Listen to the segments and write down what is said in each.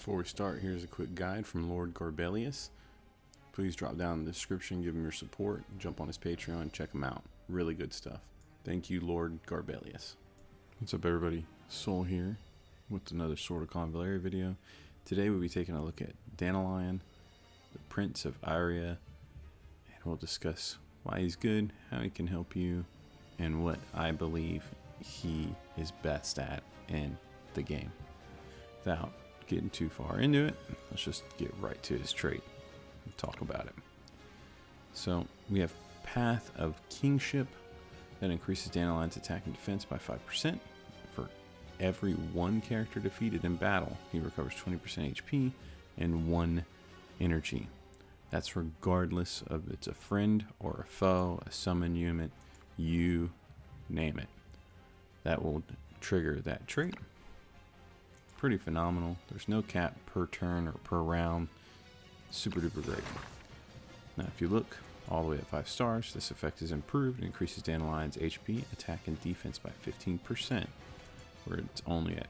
Before we start, here's a quick guide from Lord Garbelius. Please drop down in the description, give him your support, jump on his Patreon, check him out. Really good stuff. Thank you, Lord Garbelius. What's up, everybody? Soul here with another Sword of Convallaria video. Today we'll be taking a look at Dantalion, the Prince of Aria, and we'll discuss why he's good, how he can help you, and what I believe he is best at in the game. Without getting too far into it, let's just get right to his trait and talk about it. So we have Path of Kingship that increases Dantalion's attack and defense by 5%. For every one character defeated in battle, he recovers 20% HP and 1 energy. That's regardless of if it's a friend or a foe, a summon unit, you name it. That will trigger that trait. Pretty phenomenal. There's no cap per turn or per round. Super duper great. Now if you look all the way at 5 stars, this effect is improved and increases Dantalion's HP, attack, and defense by 15%, where it's only at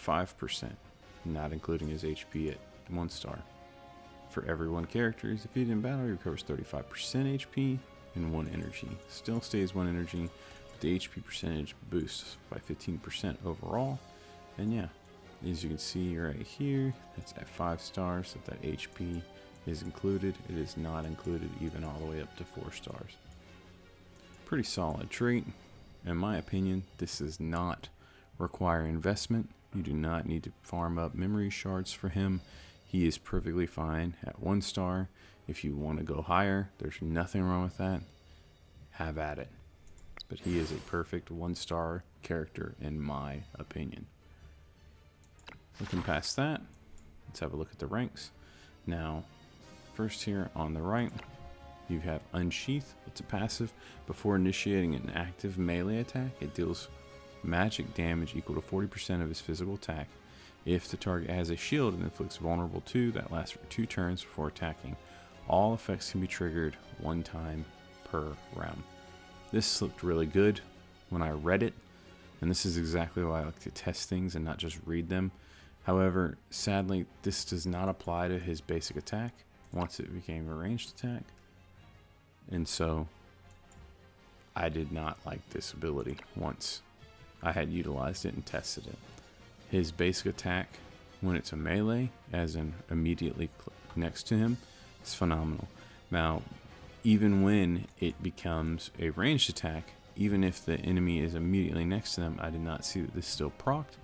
5%, not including his HP at 1 star. For every one character he's defeated in battle, he recovers 35% HP and 1 energy. Still stays 1 energy, but the HP percentage boosts by 15% overall. And yeah, as you can see right here, it's at 5 stars that HP is included. It is not included even all the way up to 4 stars. Pretty solid trait. In my opinion, this does not require investment. You do not need to farm up memory shards for him. He is perfectly fine at 1 star. If you want to go higher, there's nothing wrong with that. Have at it. But he is a perfect 1-star character in my opinion. Looking past that, let's have a look at the ranks. Now, first here on the right, you have Unsheath. It's a passive. Before initiating an active melee attack, it deals magic damage equal to 40% of his physical attack. If the target has a shield, it inflicts vulnerable 2 that lasts for 2 turns before attacking. All effects can be triggered 1 time per round. This looked really good when I read it, and this is exactly why I like to test things and not just read them. However, sadly, this does not apply to his basic attack once it became a ranged attack. And so, I did not like this ability once I had utilized it and tested it. His basic attack, when it's a melee, as in immediately next to him, is phenomenal. Now, even when it becomes a ranged attack, even if the enemy is immediately next to them, I did not see that this still procced.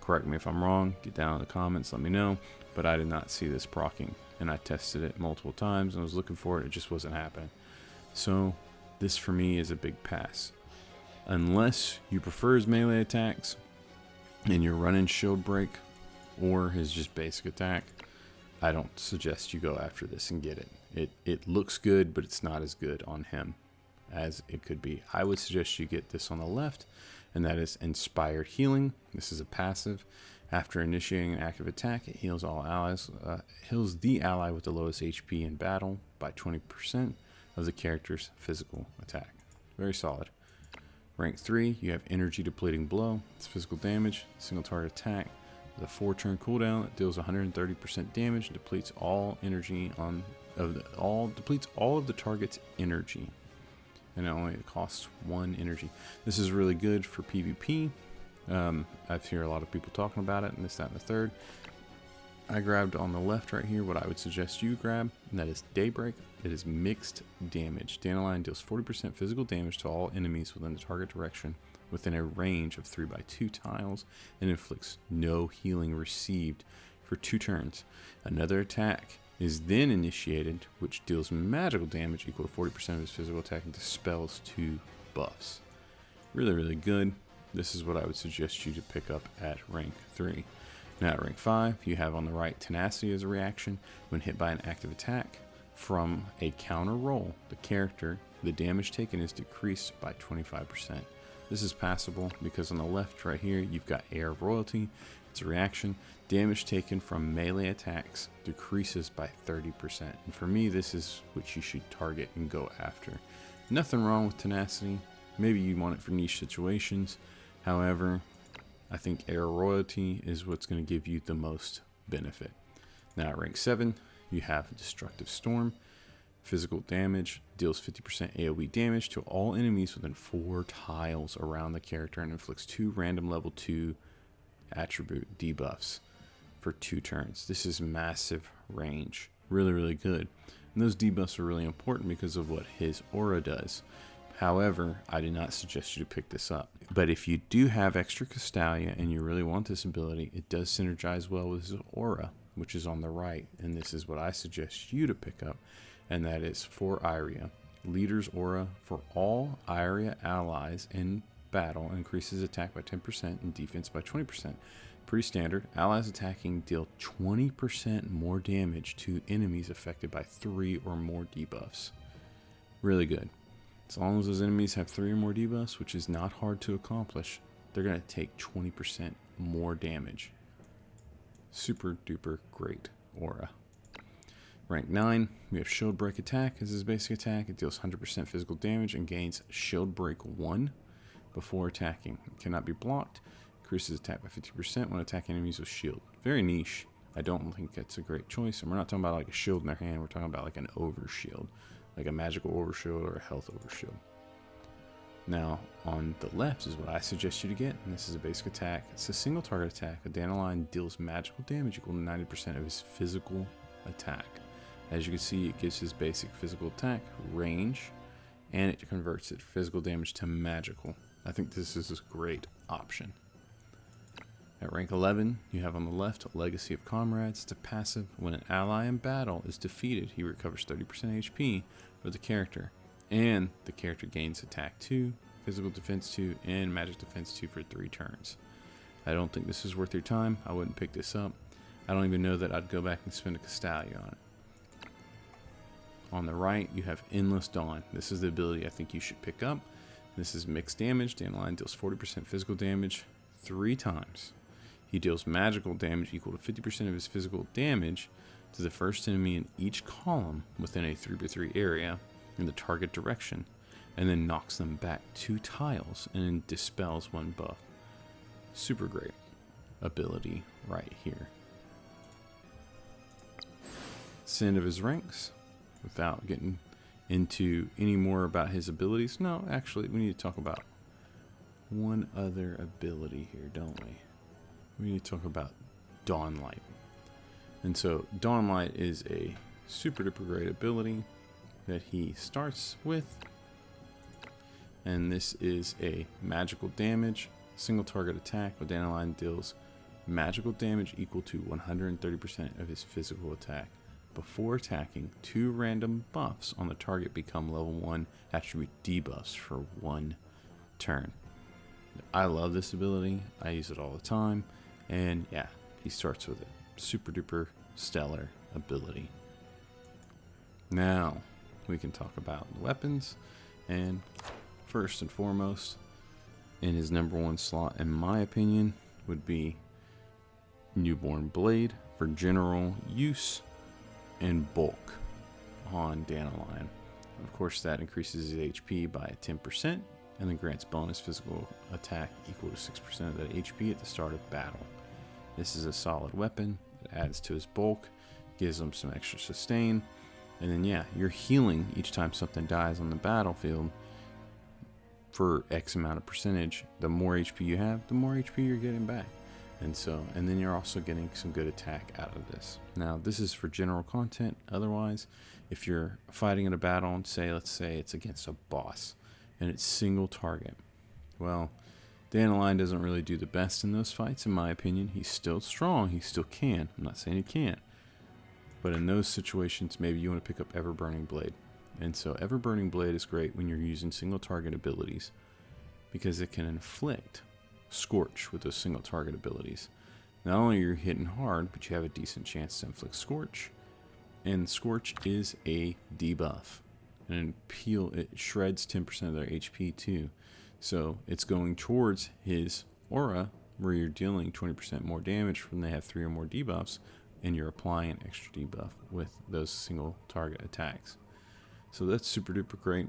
Correct me if I'm wrong, get down in the comments, let me know, but I did not see this proccing, and I tested it multiple times and was looking for it, it just wasn't happening. So this for me is a big pass. Unless you prefer his melee attacks and you're running shield break or his just basic attack, I don't suggest you go after this and get it. It looks good, but it's not as good on him as it could be. I would suggest you get this on the left, and that is Inspired Healing. This is a passive. After initiating an active attack, it heals all allies, heals the ally with the lowest HP in battle by 20% of the character's physical attack. Very solid. Rank 3, you have Energy Depleting Blow. It's physical damage, single target attack with a 4-turn cooldown. It deals 130% damage and depletes all energy depletes all of the target's energy. And it only costs 1 energy. This is really good for PvP. I've heard a lot of people talking about it and this, that, and the third. I grabbed on the left right here what I would suggest you grab, and that is Daybreak. It is mixed damage. Dantalion deals 40% physical damage to all enemies within the target direction within a range of 3x2 tiles and inflicts no healing received for 2 turns. Another attack is then initiated, which deals magical damage equal to 40% of his physical attack and dispels 2 buffs. Really, really good. This is what I would suggest you to pick up at rank 3. Now at rank 5, you have on the right Tenacity as a reaction. When hit by an active attack from a counter roll, the damage taken is decreased by 25%. This is passable because on the left right here, you've got Air of Royalty. It's a reaction. Damage taken from melee attacks decreases by 30%. And for me, this is what you should target and go after. Nothing wrong with Tenacity. Maybe you want it for niche situations. However, I think Air Royalty is what's going to give you the most benefit. Now at rank 7, you have Destructive Storm. Physical damage, deals 50% AoE damage to all enemies within 4 tiles around the character and inflicts 2 random level 2 attribute debuffs for 2 turns. This is massive range. Really, really good. And those debuffs are really important because of what his aura does. However, I do not suggest you to pick this up. But if you do have extra Castalia and you really want this ability, it does synergize well with his aura, which is on the right. And this is what I suggest you to pick up. And that is for Iria. Leader's aura for all Iria allies in battle increases attack by 10% and defense by 20%. Pretty standard. Allies attacking deal 20% more damage to enemies affected by 3 or more debuffs. Really good. As long as those enemies have 3 or more debuffs, which is not hard to accomplish, they're going to take 20% more damage. Super duper great aura. Rank 9, we have Shield Break Attack as his basic attack. It deals 100% physical damage and gains Shield Break 1 before attacking. It cannot be blocked. Increases attack by 50% when attacking enemies with shield. Very niche. I don't think that's a great choice. And we're not talking about like a shield in their hand. We're talking about like an overshield. Like a magical overshield or a health overshield. Now, on the left is what I suggest you to get. And this is a basic attack. It's a single target attack. A Dantalion deals magical damage equal to 90% of his physical attack. As you can see, it gives his basic physical attack range, and it converts it physical damage to magical. I think this is a great option. At rank 11, you have on the left Legacy of Comrades. It's a passive. When an ally in battle is defeated, he recovers 30% HP for the character, and the character gains attack 2, physical defense 2, and magic defense 2 for 3 turns. I don't think this is worth your time. I wouldn't pick this up. I don't even know that I'd go back and spend a Castalia on it. On the right, you have Endless Dawn. This is the ability I think you should pick up. This is mixed damage. Dantalion deals 40% physical damage 3 times. He deals magical damage equal to 50% of his physical damage to the first enemy in each column within a 3x3 area in the target direction, and then knocks them back 2 tiles and then dispels 1 buff. Super great ability right here. It's the end of his ranks. Without getting into any more about his abilities. No, actually, we need to talk about one other ability here, don't we? We need to talk about Dawnlight. And so, Dawnlight is a super duper great ability that he starts with. And this is a magical damage, single target attack. With Dantalion deals magical damage equal to 130% of his physical attack. Before attacking, 2 random buffs on the target become level 1 attribute debuffs for 1 turn. I love this ability. I use it all the time. And yeah, he starts with it. Super duper stellar ability. Now, we can talk about weapons. And first and foremost, in his number 1 slot, in my opinion, would be Newborn Blade for general use and bulk on Dantalion. Of course, that increases his HP by 10% and then grants bonus physical attack equal to 6% of that HP at the start of battle. This is a solid weapon. It adds to his bulk, gives him some extra sustain, and then yeah, you're healing each time something dies on the battlefield for X amount of percentage. The more HP you have, the more HP you're getting back. And then you're also getting some good attack out of this. Now, this is for general content. Otherwise, if you're fighting in a battle and let's say it's against a boss and it's single target, well, Dantalion doesn't really do the best in those fights, in my opinion. He's still strong. He still can. I'm not saying he can't. But in those situations, maybe you want to pick up Ever-Burning Blade. And so Ever-Burning Blade is great when you're using single target abilities because it can inflict Scorch with those single target abilities. Not only are you hitting hard, but you have a decent chance to inflict Scorch. And Scorch is a debuff. And it shreds 10% of their HP too. So it's going towards his aura, where you're dealing 20% more damage when they have 3 or more debuffs, and you're applying an extra debuff with those single target attacks. So that's super duper great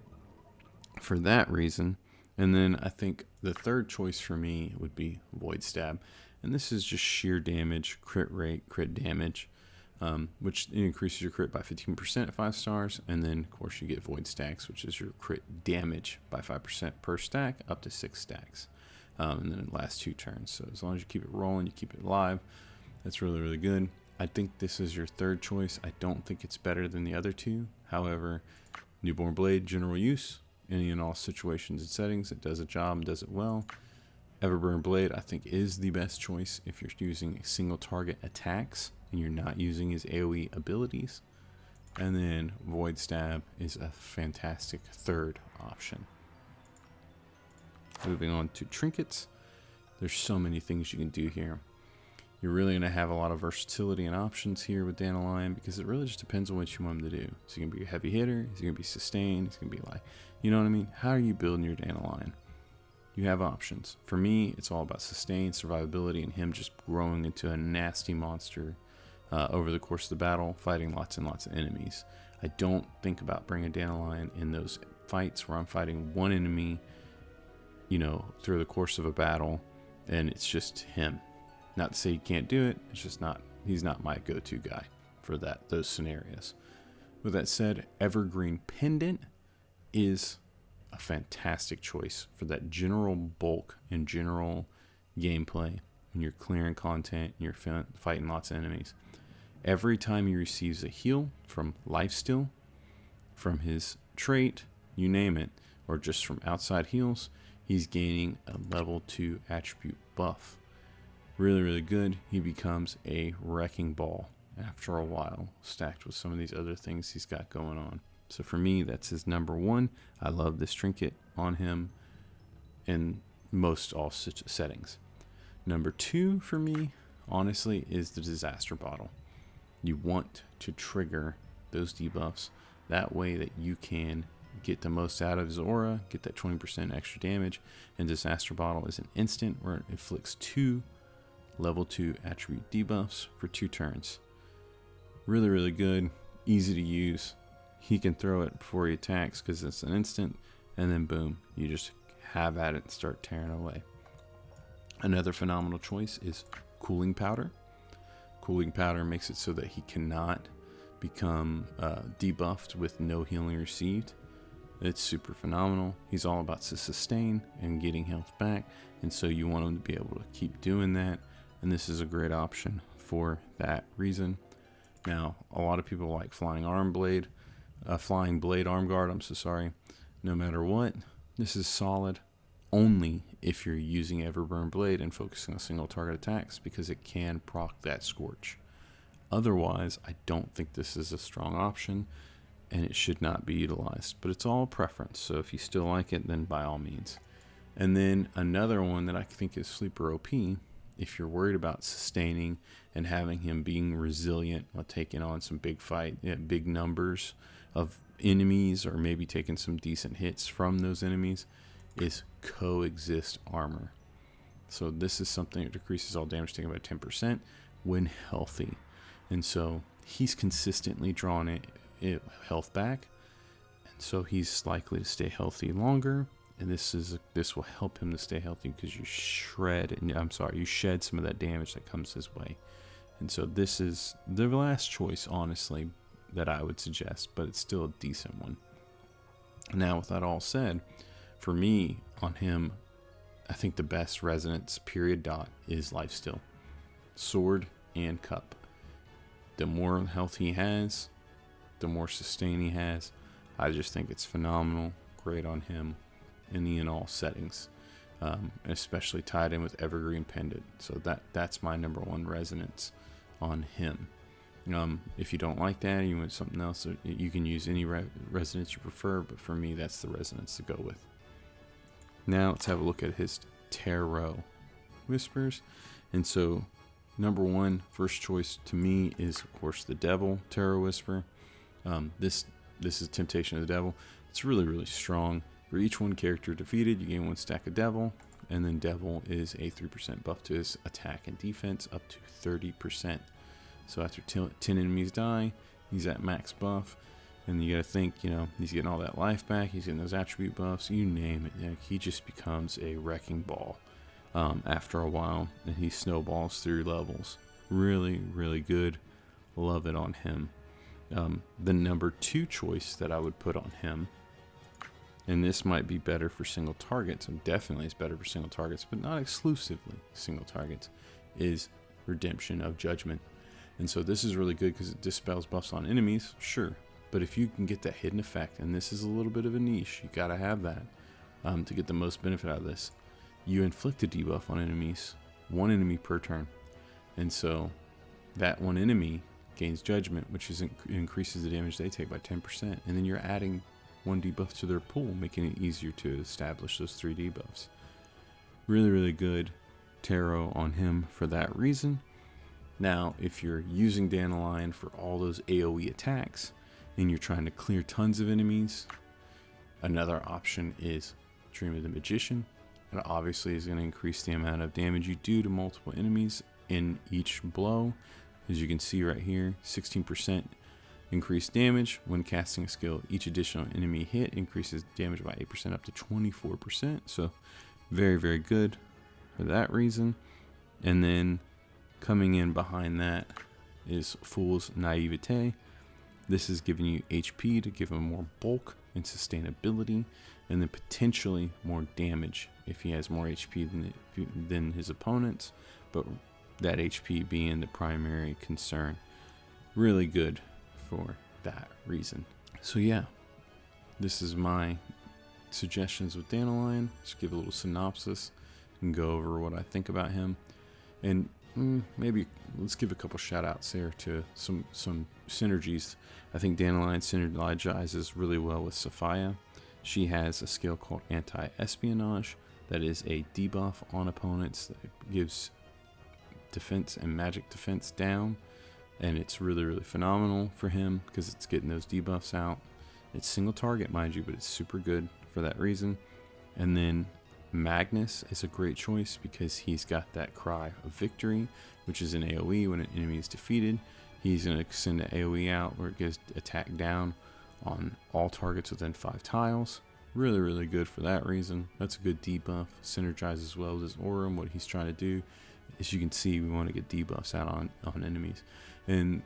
for that reason. And then I think the third choice for me would be Void Stab. And this is just sheer damage, crit rate, crit damage, which increases your crit by 15% at 5 stars. And then, of course, you get void stacks, which is your crit damage by 5% per stack, up to 6 stacks. And then it lasts 2 turns. So as long as you keep it rolling, you keep it alive, that's really, really good. I think this is your third choice. I don't think it's better than the other two. However, Newborn Blade, general use, any and all situations and settings. It does a job and does it well. Everburn Blade, I think, is the best choice if you're using single target attacks and you're not using his AoE abilities. And then Void Stab is a fantastic third option. Moving on to Trinkets. There's so many things you can do here. You're really going to have a lot of versatility and options here with Dantalion because it really just depends on what you want him to do. Is he going to be a heavy hitter? Is he going to be sustained? Is he going to be like, you know what I mean? How are you building your Dantalion? You have options. For me, it's all about sustain, survivability, and him just growing into a nasty monster over the course of the battle, fighting lots and lots of enemies. I don't think about bringing Dantalion in those fights where I'm fighting one enemy, you know, through the course of a battle, and it's just him. Not to say he can't do it, it's just not, he's not my go-to guy for those scenarios. With that said, Evergreen Pendant is a fantastic choice for that general bulk and general gameplay when you're clearing content and you're fighting lots of enemies. Every time he receives a heal from lifesteal, from his trait, you name it, or just from outside heals, he's gaining a level 2 attribute buff. Really, really good. He becomes a wrecking ball after a while, stacked with some of these other things he's got going on. So for me, that's his number 1. I love this trinket on him in most all settings. Number 2 for me, honestly, is the Disaster Bottle. You want to trigger those debuffs that way that you can get the most out of his aura, get that 20% extra damage, and Disaster Bottle is an instant where it inflicts 2 level 2 attribute debuffs for 2 turns. Really, really good, easy to use. He can throw it before he attacks because it's an instant, and then boom, you just have at it and start tearing away. Another phenomenal choice is Cooling Powder. Cooling Powder makes it so that he cannot become debuffed with no healing received. It's super phenomenal. He's all about to sustain and getting health back, and so you want him to be able to keep doing that, and this is a great option for that reason. Now, a lot of people like Flying Blade Arm Guard, I'm so sorry. No matter what, this is solid only if you're using Everburn Blade and focusing on single target attacks because it can proc that Scorch. Otherwise, I don't think this is a strong option and it should not be utilized, but it's all preference. So if you still like it, then by all means. And then another one that I think is sleeper OP, if you're worried about sustaining and having him being resilient while taking on some big numbers of enemies, or maybe taking some decent hits from those enemies, is Coexist Armor. So this is something that decreases all damage taken by 10% when healthy, and so he's consistently drawing health back, and so he's likely to stay healthy longer. And this will help him to stay healthy because you shed some of that damage that comes his way. And so this is the last choice, honestly, that I would suggest, but it's still a decent one. Now, with that all said, for me, on him, I think the best resonance period dot is Lifesteal, Sword, and Cup. The more health he has, the more sustain he has. I just think it's phenomenal, great on him in all settings, especially tied in with Evergreen Pendant. So that's my number 1 resonance on him. If you don't like that, you want something else, you can use any resonance you prefer, but for me, that's the resonance to go with. Now let's have a look at his Tarot Whispers. And so number 1, first choice to me is, of course, the Devil Tarot Whisper. This is Temptation of the Devil. It's really, really strong. For each 1 character defeated, you gain 1 stack of Devil, and then Devil is a 3% buff to his attack and defense up to 30%. So after 10 enemies die, he's at max buff, and you gotta think, he's getting all that life back, he's getting those attribute buffs, you name it. He just becomes a wrecking ball. after a while, and he snowballs through levels. Really, really good. Love it on him. The number 2 choice that I would put on him, and this might be better for single targets, and definitely is better for single targets, but not exclusively single targets, is Redemption of Judgment. And so this is really good because it dispels buffs on enemies, sure. But if you can get that hidden effect, and this is a little bit of a niche, you gotta have that to get the most benefit out of this. You inflict a debuff on enemies, 1 enemy per turn. And so that 1 enemy gains Judgment, which increases the damage they take by 10%. And then you're adding 1 debuff to their pool, making it easier to establish those 3 debuffs. Really, really good tarot on him for that reason. Now, if you're using Dantalion for all those AoE attacks and you're trying to clear tons of enemies, another option is Dream of the Magician. It obviously is going to increase the amount of damage you do to multiple enemies in each blow. As you can see right here, 16% increased damage when casting a skill. Each additional enemy hit increases damage by 8% up to 24%. So very, very good for that reason. And then coming in behind that is Fool's Naivete. This is giving you HP to give him more bulk and sustainability, and then potentially more damage if he has more HP than his opponents, but that HP being the primary concern. Really good for that reason. So yeah, this is my suggestions with Dantalion. Just give a little synopsis and go over what I think about him. And maybe let's give a couple shout outs here to some synergies. I think Dantalion synergizes really well with Sophia. She has a skill called Anti-Espionage that is a debuff on opponents that gives defense and magic defense down, and it's really, really phenomenal for him because it's getting those debuffs out. It's single target, mind you, but it's super good for that reason. And then Magnus is a great choice because he's got that Cry of Victory, which is an AoE when an enemy is defeated. He's going to send an AoE out where it gives attack down on all targets within 5 tiles. Really, really good for that reason. That's a good debuff. Synergizes well with his aura, and what he's trying to do. As you can see, we want to get debuffs out on enemies. And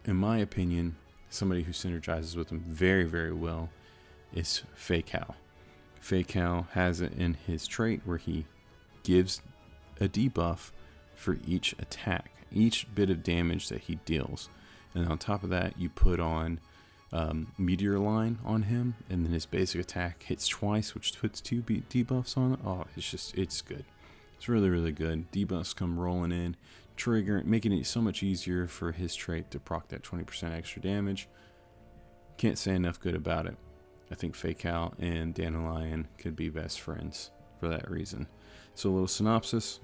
in my opinion, somebody who synergizes with him very, very well is Feical. Feical has it in his trait where he gives a debuff for each attack, each bit of damage that he deals. And on top of that, you put on Meteor Line on him, and then his basic attack hits twice, which puts 2 debuffs on it. Oh, it's good. It's really, really good. Debuffs come rolling in, making it so much easier for his trait to proc that 20% extra damage. Can't say enough good about it. I think Feical and Dantalion could be best friends for that reason. So a little synopsis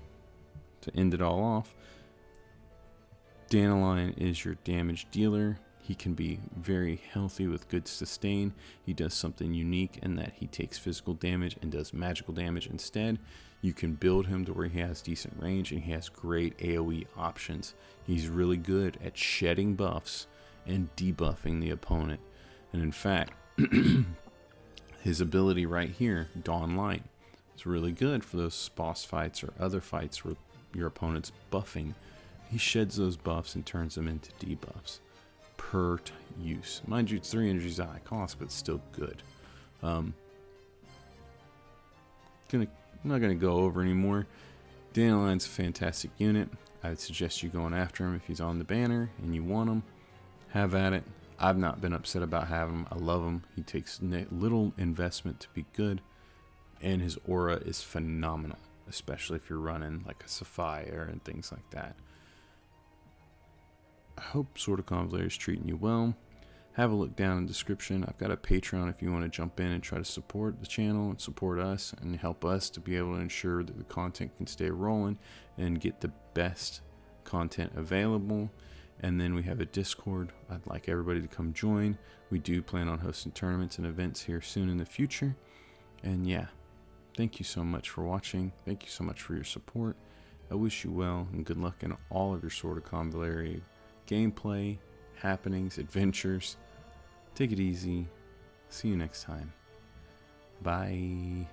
to end it all off. Dantalion is your damage dealer. He can be very healthy with good sustain. He does something unique in that he takes physical damage and does magical damage instead. You can build him to where he has decent range and he has great AoE options. He's really good at shedding buffs and debuffing the opponent. And in fact, his ability right here, Dawn Light, is really good for those boss fights or other fights where your opponent's buffing. He sheds those buffs and turns them into debuffs per use. Mind you, it's 3 energies at high cost, but it's still good. I'm not gonna go over anymore. Dantalion's a fantastic unit. I would suggest you going after him if he's on the banner and you want him. Have at it. I've not been upset about having him. I love him. He takes little investment to be good, and his aura is phenomenal, especially if you're running like a Sapphire and things like that. I hope Sword of Convallaria is treating you well. Have a look down in the description. I've got a Patreon if you want to jump in and try to support the channel and support us and help us to be able to ensure that the content can stay rolling and get the best content available. And then we have a Discord. I'd like everybody to come join. We do plan on hosting tournaments and events here soon in the future. And yeah, thank you so much for watching. Thank you so much for your support. I wish you well and good luck in all of your Sword of Convallaria gameplay, happenings, adventures. Take it easy. See you next time. Bye.